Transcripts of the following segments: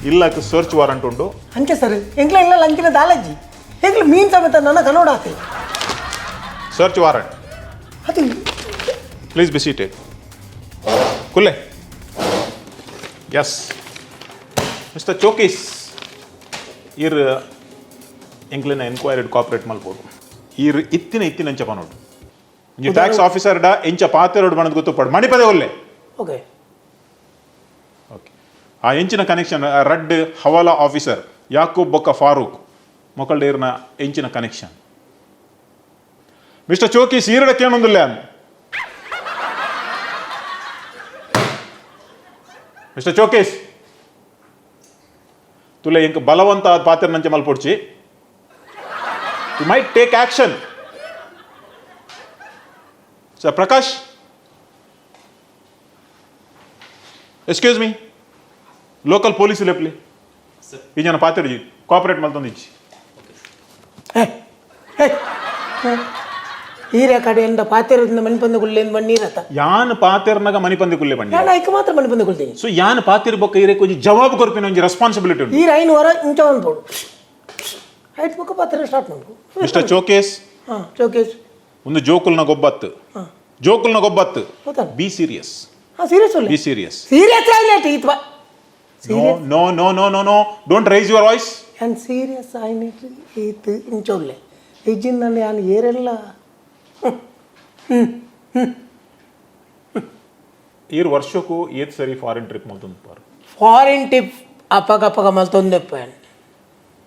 ಇಲ್ಲಕ್ಕೆ search warrant ಉಂಡು ಅಂಚೆ sir ಎಂಕ್ಲ ಇಲ್ಲ ಲಂಕಿನ ದಾಲಜ್ಜಿ ಎಂಕ್ಲ ಮೀನ್ ಸಮೇತ ನನ್ನ ಕನ್ನಡಾತೆ ಸರ್ಚ್ ವಾರಂಟ್ ಅದು ಪ್ಲೀಸ್ ಬಿ ಸೀಟೆಡ್ ಕುಲ್ಲೆ ಎಸ್ ಮಿಸ್ಟರ್ ಚೋಕೀಸ್ ಇರ್ ಎಂಕ್ಲಿನ ಎನ್ಕ್ವೈರಿಡ್ ಕಾಪರೇಟ್ ಮಲ್ಬೋದು ಇರ್ ಇತ್ತಿನ ಪನೋಡು ಈ ಟ್ಯಾಕ್ಸ್ ಆಫೀಸರ್ಡ ಎಂಚ ಪಾತೆರೋಡು ಬಣ್ಣದ ಗೊತ್ತುಪಡು ಮಣಿಪದೆ ಒಲ್ಲೆ ಓಕೆ ಓಕೆ ಆ ಎಂಚಿನ ಕನೆಕ್ಷನ್ ರಡ್ ಹವಾಲಾ ಆಫೀಸರ್ ಯಾಕೂಬ್ ಬೊಕ್ಕ ಫಾರೂಕ್ ಮೊಕಲ್ಡೇರ್ನ ಎಂಚಿನ ಕನೆಕ್ಷನ್ ಮಿಸ್ಟರ್ ಚೋಕೀಸ್ ಈರಡ ಕೇಳೊಂದಿಲ್ಲ ಮಿಸ್ಟರ್ ಚೋಕೀಸ್ ತುಲೆ ಇಂಕ ಬಲವಂತ ಪಾತ್ರ ನಂಚೆ ಮಲ್ಪೊಡ್ಚಿ you might take action sir Prakash excuse me local police ಲೆಪ್ಲಿ ಈ ಜನ ಪಾತಿರ್ಜಿ ಕೋಆಪರೇಟ್ ಮಲ್ತೊಂದಿಜ್ಜಿ ಈರೆ ಕಡೆಯಿಂದ ಪಾತಿರದಿಂದ ಮಣಿಪಂದ ಗುಳ್ಳೆಂದು ಬಣ್ಣೀರತ್ತ ಯಾನ್ ಪಾತಿರ್ನಾಗ ಮಣಿಪಂದಿ ಕುಲ್ಲೆ ಬಣ್ಣಿ ನಾನು ಐಕ ಮಾತ್ರ ಮಣಿಪಂದ ಕೊಳ್ತೀನಿ ಸೊ ಯಾನ್ ಪಾತಿರ್ ಬೊಕ್ಕ ಈರೆ ಕೊಂಚ ಜವಾಬ್ ಕೊರ್ಪಿನ ಒಂಜಿ ರೆಸ್ಪಾನ್ಸಿಬಿಲಿಟಿ ಉಂಟು ಈರ 5 ಇಂಚ ಅನ್ಬೋಡು ಐಟ್ ಬೊಕ್ಕ ಪಾತ್ರ ಸ್ಟಾರ್ಟ್ ಮಾಡ್ಕೊ ಮಿಸ್ಟರ್ ಚೋಕೇಶ್ ಚೋಕೇಶ್ ಒಂದು ಜೋಕುಲ್ನ ಗೊಬ್ಬತ್ತು ಬಿ ಸೀರಿಯಸ್ ಸೀರಿಯಸ್ ಅಲ್ಲ ಬಿ ಸೀರಿಯಸ್ ಸೀರಿಯಸ್ ಆಯ್ತು ಇತ್ವಾ no no no no no don't raise your voice and serious ಆಯ್ತು ಈತ್ ಇಂಚೋಲ್ಲೆ ಇಜ್ಜಿನ ನಾನು ಏರೆಲ್ಲ ಈರ್ ವರ್ಷಕ್ಕೂ ಏತ್ ಸರಿ ಫಾರಿನ್ ಟ್ರಿಪ್ ಮಲ್ತೊಂದು ಫಾರಿನ್ ಟಿಪ್ ಅಪಗ ಮಲ್ತೊಂದೆಪ್ಪನ್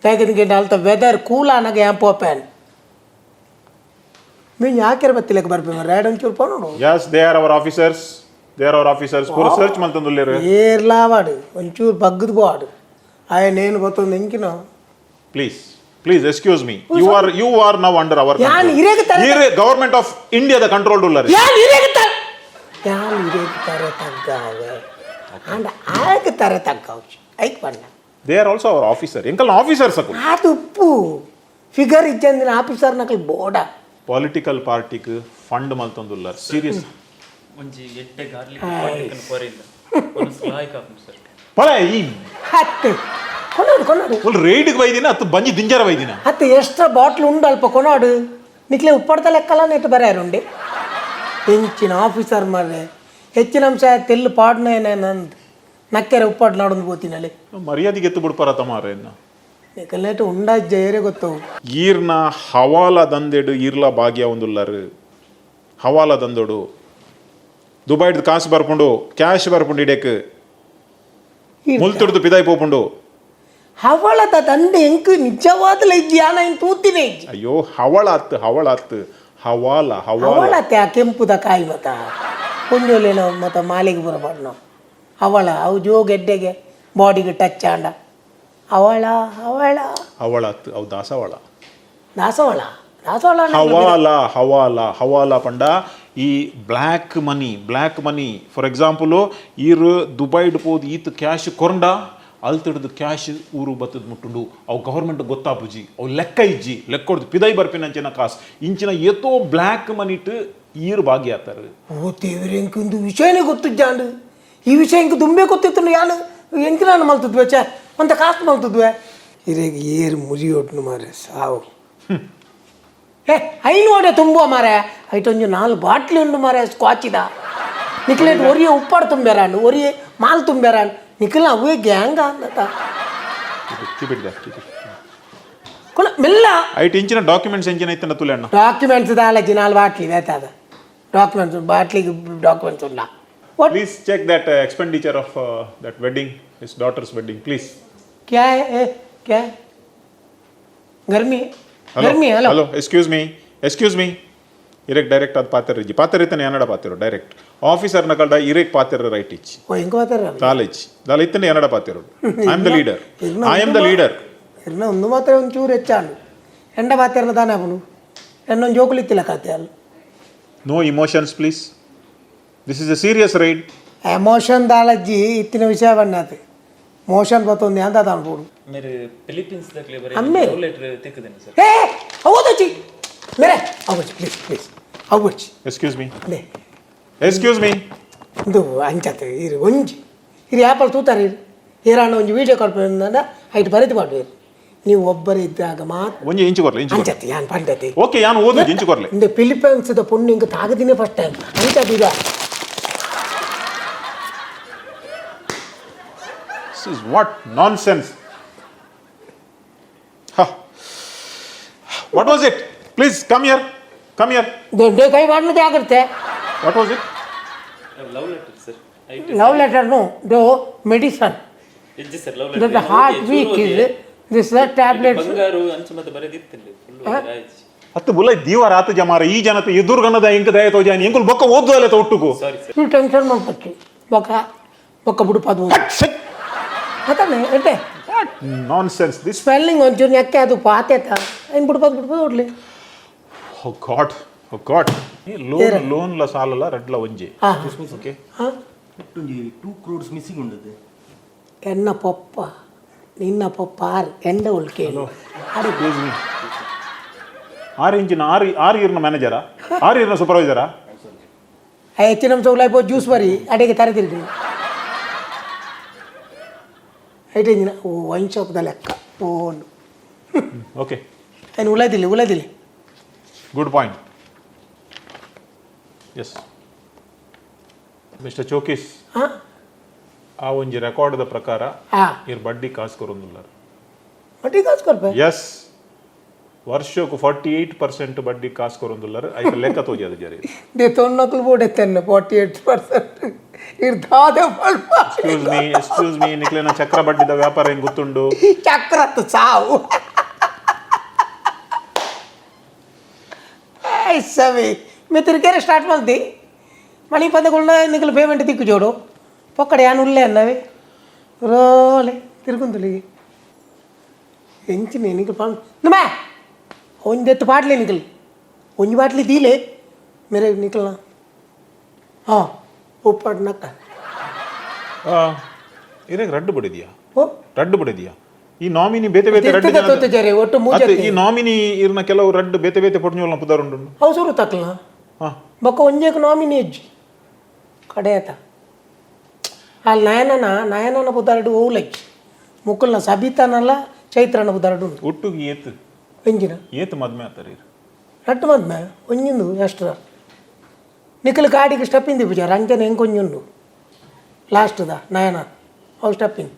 ತೆಗೆದಿಗೆ ಅಲ್ತ ವೆದರ್ ಕೂಲ್ ಆನಾಗ ಯಾಂಪೋಪನ್ ಮೀನ್ ಯಾಕೆ ಬತ್ತಿಲಕ್ಕೆ ಬರ್ಬೇಕು ರ್ಯಾಡ್ ಒಂಚೂರು ಪೋಣು yes they are our officers ಪೂರ ಸರ್ಚ್ ಮಲ್ತೊಂದುಲ್ಲೇರು ಏರ್ಲಾವಾಡು ಒಂಚೂರು ಬಗ್ಗದು ಬಾಡು ಆಯನೇನು ಗೊತ್ತೊಂದು ಎಂಕಿನ Please excuse me. You are now under our control. Government of India the controlled ruler. They are also our officer. Enkal officers aku. Aduppu figure ijjandina officer nakal boda. Political party ku fund maltondullar. Serious. Onji ette garlic political forilla. Onu slai kaapnu sir. Pala ee. Hatte. ಕೊನಾಡು ರೈಡ್ಗೆ ಬೈದಿನ ಅತ್ತು ಬಂಜಿ ದಿಂಜರ ಬೈದಿನ ಅತ್ತೆ extra bottle ಉಂಡು ಅಲ್ಪ ಕೊನಾಡು ನಿಕ್ಲೆ ಉಪ್ಪಡ್ತ ಲೆಕ್ಕಲ್ಲ ನೆಟ್ಟು ಬರೆಯಾರುಂಡೆ ಹೆಂಚಿನ officer ಮಾರ್ರೆ ಹೆಚ್ಚಿನ ಅಂಶ ತೆಲ್ಲು ಪಾಡ್ನೇನಂದು ನಕ್ಕೆರೆ ಉಪ್ಪಾಡು ನಾಡೊಂದು ಬೋತಿನಲ್ಲಿ ಮರ್ಯಾದೆಗೆ ಎತ್ತು ಬಿಡ್ಪಾರ ತಮಾರ ನೆಟ್ಟು ಉಂಡಾಜ್ಜ ಏರೇ ಗೊತ್ತವು ಈರ್ನ ಹವಾಲ ದಂದೆಡು ಈರ್ಲ ಭಾಗ್ಯ ಒಂದುಲ್ಲರು ಹವಾಲ ದಂದೋಡು ದುಬೈಡ್ ಕಾಸು ಬರ್ಕೊಂಡು ಕ್ಯಾಶ್ ಬರ್ಕೊಂಡು ಇಡಕ್ಕೆ ಮುಲ್ತುಡ್ದು ಪಿದಾಯಿ ಪೋಪುಂಡು ಹವಳದ ದಂಡೆ ಎಂಕ್ ನಿಜವಾದ ಜ್ಞಾನ ಏನು ತೂತಿನೇ ಅಯ್ಯೋ ಹವಳಾತ್ ಹವಳತ್ತೆ ಆ ಕೆಂಪುದ ಕಾಯಿ ಮತ ಕೊಂಜೋಲೇನೋ ಮತ ಮಾಲೆಗೆ ಬರಬಾರ್ದು ನಾವು ಹವಳ ಅವು ಜೋಗೆಡ್ಡೆಗೆ ಬಾಡಿಗೆ ಟಚ್ ಆಂಡ ಹವಳಾತ್ ಅವು ದಾಸವಾಳ ಹವಾಲ ಪಂಡ ಈ ಬ್ಲ್ಯಾಕ್ ಮನಿ ಫಾರ್ ಎಕ್ಸಾಂಪಲ್ ಈರು ದುಬೈಡ್ ಪೋದು ಈತ್ ಕ್ಯಾಶ್ ಕೊರಂಡ ಅಲ್ತಿಡ್ದು ಕ್ಯಾಶ್ ಊರು ಬತ್ತದ ಮುಟ್ಟುಂಡು ಅವು ಗವರ್ಮೆಂಟ್ ಗೊತ್ತಾಪುಜಿ ಅವು ಲೆಕ್ಕ ಇಜ್ಜಿ ಲೆಕ್ಕೊಡ್ದು ಪಿದೈ ಬರ್ಪಿನ ಅಂಚಿನ ಕಾಸು ಇಂಚಿನ ಎತ್ತೋ ಬ್ಲ್ಯಾಕ್ ಮನಿಟ್ ಈರು ಭಾಗಿಯಾತಾರೆ ಓ ದೇವ್ರೆ ಎಂಕೊಂದು ವಿಷಯನೇ ಗೊತ್ತಿದ್ದಾಂಡು ಈ ವಿಷಯ ಇಂಕ ದುಂಬೆ ಗೊತ್ತಿತ್ತು ಯಾನು ಎಂಕ ನಾನು ಮಲ್ತಿದ್ವೆ ಚೆ ಅಂತ ಕಾಸು ಮಲ್ತಿದ್ವೆ ಹಿರೇಗ ಏರು ಮುರಿಯೋಟ್ನು ಮಾರೆ ಸಾವು ಐನೋಡೆ ತುಂಬ ಮಾರೆ ಐಟೊಂಜು 4 ಬಾಟ್ಲಿ ಉಂಡು ಮಾರೆ ಸ್ಕಾಚಿದ ನಿಕ್ಲೇಟ್ ಒರಿಯೆ ಉಪ್ಪಾಡು ತುಂಬ್ಯಾರಾಂಡು ಒರಿಯೆ ಮಾಲ್ ತುಂಬ್ಯಾರಾಂಡು ನಿಖಿಲ್ ಅವೇ ಗ್ಯಾಂಗ ಅನ್ನತ ಮೆಲ್ಲ ಐಟ್ ಇಂಚಿನ ಡಾಕ್ಯುಮೆಂಟ್ಸ್ ಎಂಚಿನ ಐತನ ತುಲೆಣ್ಣ ಡಾಕ್ಯುಮೆಂಟ್ಸ್ ದಾಲಜಿ 4 ಬಾಟ್ಲಿ ಆಯ್ತದ ಡಾಕ್ಯುಮೆಂಟ್ಸ್ ಬಾಟ್ಲಿಗೆ ಡಾಕ್ಯುಮೆಂಟ್ಸ್ ಉಂಡ please check that expenditure of that wedding his daughters wedding please ಕ್ಯಾ ಕ್ಯಾ ಗರ್ಮಿ ಹಲೋ ಎಕ್ಸ್ಕ್ಯೂಸ್ ಮೀ ಇರೆಕ್ ಡೈರೆಕ್ಟ್ ಅದು ಪಾತ್ರ ಇತ್ತನೆ ಏನಡ ಪಾತಿರೋ ಡೈರೆಕ್ಟ್ ಆಫೀಸರ್ ನಕಲ್ಡ ಇರೆಕ್ ಪಾತಿರ ರೈಟ್ ಇಚ್ಚಿ ಓ ಹೆಂಗ ಪಾತಿರ ದಾಲ ಇತ್ತನೆ ಏನಡ ಪಾತಿರೋ ಐ ಆಮ್ ದ ಲೀಡರ್ ಇರ್ನ ಒಂದು ಮಾತ್ರ ಒಂಚೂರು ಹೆಚ್ಚಾಂಡು ಎಂಡ ಪಾತಿರನ ತಾನೇ ಅವನು ಎನ್ನೊಂದು ಜೋಕುಲಿತ್ತಿಲ್ಲ ಕತೆ ಅಲ್ಲ no emotions please this is a serious raid emotion ದಾಲಜ್ಜಿ ಇತ್ತಿನ ವಿಷಯ ಬಣ್ಣಾತೆ ಮೋಷನ್ ಬತ್ತೊಂದು ಅಂತ ಅನ್ಬೋದು मेरे फिलीपींस तक ले बरे अम्मे लेटर टेक देने सर ए ಅವದಚ್ಚಿ मेरे ಅವಚ್ಚಿ ಪ್ಲೀಸ್ ಅವಚ್ಚಿ ಎಕ್ಸ್ಕ್ಯೂಸ್ ಮೀ ಇದು ಅಂಚತೆ ಇರು ಒಂಜಿ ಇರು ಆಪಲ್ ತೂತಾರೆ ಏರಾಣ ಒಂದು ವೀಡಿಯೋ ಕಾಲ್ ಬಂದ ಐಟ್ ಬರೆದು ಮಾಡುವೇರು ನೀವು ಒಬ್ಬರೇ ಇದ್ದಾಗ ಮಾತ್ರ ಒಂಜಿ ಇಂಚು ಕೊರ್ಲೆ ಇಂಚು ಅಂಚತ್ತಿ ಯಾನ್ ಪಂಡತಿ ಓಕೆ ಯಾನ್ ಓದು ಇಂಚು ಕೊರ್ಲೆ ಇಂದ ಫಿಲಿಪೈನ್ಸ್ದ ಪೊಣ್ಣು ಇಂಕ ತಾಗದಿನೇ ಫಸ್ಟ್ ಟೈಮ್ ಅಂಚದಿದ this is what nonsense what was it please come here ದೊಡ್ಡ ಕೈ ಮಾಡಲು ಜಾಗ್ರತೆ what was it love letter sir love letter no the medicine ಇಜ್ಜಿ sir love the letter heart weak is this tablets ಬಂಗಾರು ಅಂಚು ಮತ್ತೆ ಬರೆದಿತ್ತಿಲ್ಲ full ಆಯ್ತು ಹತ್ತು ಬುಲ್ಲ ದೀವಾರ ಆತು ಜಮಾರ ಈ ಜನತೆ ಎದುರುಗನ್ನದ ಇಂಕ ದಯ ತೋಜಾನಿ ಎಂಕುಲ್ ಬೊಕ್ಕ ಓದ್ದು ಅಲ್ಲ ಒಟ್ಟುಗು ಸಾರಿ ಸರ್ ನೀವು ಟೆನ್ಷನ್ ಮಾಡ್ಬೇಕು ಬೊಕ್ಕ ಬಿಡುಪದು ಅತನೆ ಎಟ್ಟೆ ನಾನ್ಸೆನ್ಸ್ ದಿಸ್ ಸ್ಪೆಲ್ಲಿಂಗ್ ಒಂಚೂರು ಯಾಕೆ ಅದು ಪಾತೇತ ಏನು ಬಿಡ್ಬೋದು ಹೊಡ್ಲಿ ಓ ಗಾಡ್ ಲೋನ್ಲ ಸಾಲಲ್ಲ రెడ్ల ಒಂಜಿ ಓಕೆ ಹಾಂ 2 crores missing ఉండదు ಎನ್ನ ಪೊಪ್ಪ ನಿನ್ನ ಪೊಪ್ಪ ಎಂಡ ಉಳ್ಕೇಳು ಆರು ಇಂಚಿನ ಆರು ಇರ್ನ ಮ್ಯಾನೇಜರಾ ಆರು ಇರ್ನ ಸೂಪರ್ವೈಸರಾ ಹೆಚ್ಚಿನ ನಿಮಿಷ ಉಲಾಯ್ಪೋ ಜ್ಯೂಸ್ ಬರಿ ಅಡಿಗೆ ತರದಿರಿ ಐಟಿಂಜಿನ ಓ ವೈನ್ ಶಾಪ್ದ ಲೆಕ್ಕ ಓನ್ ಓಕೆ ಏನು ಉಳದಿಲ್ಲ ಗುಡ್ ಪಾಯಿಂಟ್ ಎಸ್ ಮಿಸ್ಟರ್ ಚೋಕೀಸ್ ಹಾಂ ಆ ಒಂಜಿ ರೆಕಾರ್ಡ್ದ ಪ್ರಕಾರ ಹಾಂ ಇರ್ ಬಡ್ಡಿ ಕಾಸು ಕೊರೊಂದುಲ್ಲ ಬಡ್ಡಿ ಕಾಸು ಕೊಡ್ಬೇ ಎಸ್ ವರ್ಷಕ್ಕೂ 48% ಬಡ್ಡಿ ಕಾಸು ಕೊರೊಂದುಲ್ಲರು ಐತ ಲೆಕ್ಕ ತೋಜಿ ಜರಿ ದೇ ತೊನ್ನಕ್ಲು ಬೋಡೆತ್ತೇನೆ 48% ಇರ್ದಾದ ಎಕ್ಸ್ಕ್ಯೂಸ್ ಮೀ ನಿಕ್ಲೇನ ಚಕ್ರ ಬಡ್ಡಿದ ವ್ಯಾಪಾರ ಹೆಂಗ್ ಗೊತ್ತುಂಡು ಚಕ್ರತ್ತು ಸಾವು ಸವಿ ಮೇ ತಿರ್ಗೇರೆ ಸ್ಟಾರ್ಟ್ ಮಾಡ್ದಿ ಮಣಿ ಪದಗಳನ್ನ ನಿಖಲು ಪೇಮೆಂಟ್ ತಿಕ್ಕು ಜೋಡು ಪೊಕ್ಕಡೆ ಯಾನು ಉಲ್ಲೆ ಅನ್ನವೇ ರೋಲೆ ತಿರ್ಗುಂದುಲಿಗೆ ಎಂಚಿನ ನಿಖಲು ಪಾನ್ ನಮ್ಮೇ ಒಂದೆತ್ತು ಬಾಟ್ಲಿ ನಿಖಲ್ ಒಂಜಿ ಬಾಟ್ಲಿ ದೀಲೆ ಮೇರೆ ನಿಖಲ್ನ ಹಾಂ ಉಪ್ಪಾಡು ನಕ್ಕ ಇರಾಗ ರಡ್ಡು ಬಡಿದ್ಯಾ ಓ ರಡ್ಡು ಬಡಿದ್ಯಾ ಈ ನಾಮಿನಿ ಬೇತೆ ಬೇತೆ ರಡ್ಡು ಜನ ತೊತ್ತಜಾರೆ ಒಟ್ಟು ಮೂಜೆ ಈ ನಾಮಿನಿ ಇರ್ನ ಕೆಲವು ರಡ್ಡು ಬೇತೆ ಬೇತೆ ಪೊಡ್ഞ്ഞೋಲ್ನ ಪುದಾರುಂಡು ಅವಸರು ತಕ್ಕಲ ಹಾ ಬೊಕ್ಕ ಒಂಜೇಕ ನಾಮಿನಿ ಎಜ್ಜಿ ಕಡೆಯತ ಅಲ್ಲಿ ನಯನನ ಬುದಾರಡು ಓಲಜ್ಜಿ ಮುಕ್ಕಲ್ನ ಸಬಿತಾನಲ್ಲ ಚೈತ್ರನ ಬುದಾರಡು ಉಂಟು ಒಟ್ಟುಗೆ ಏತ್ ಎಂಜಿನ ಏತ್ ಮದ್ಮೆ ಆತಾರೆ ರಟ್ಟು ಮದ್ಮೆ ಒಂಜಿಂದು ಎಷ್ಟರ ನಿಖಲ್ ಗಾಡಿಗೆ ಸ್ಟೆಪ್ಪಿಂದು ಪೂಜಾರ ಅಂಚನೆ ಹೆಂಗೆ ಒಂಜುಂಡು ಲಾಸ್ಟ್ದ ನಯನ ಅವು ಸ್ಟೆಪ್ಪಿಂದು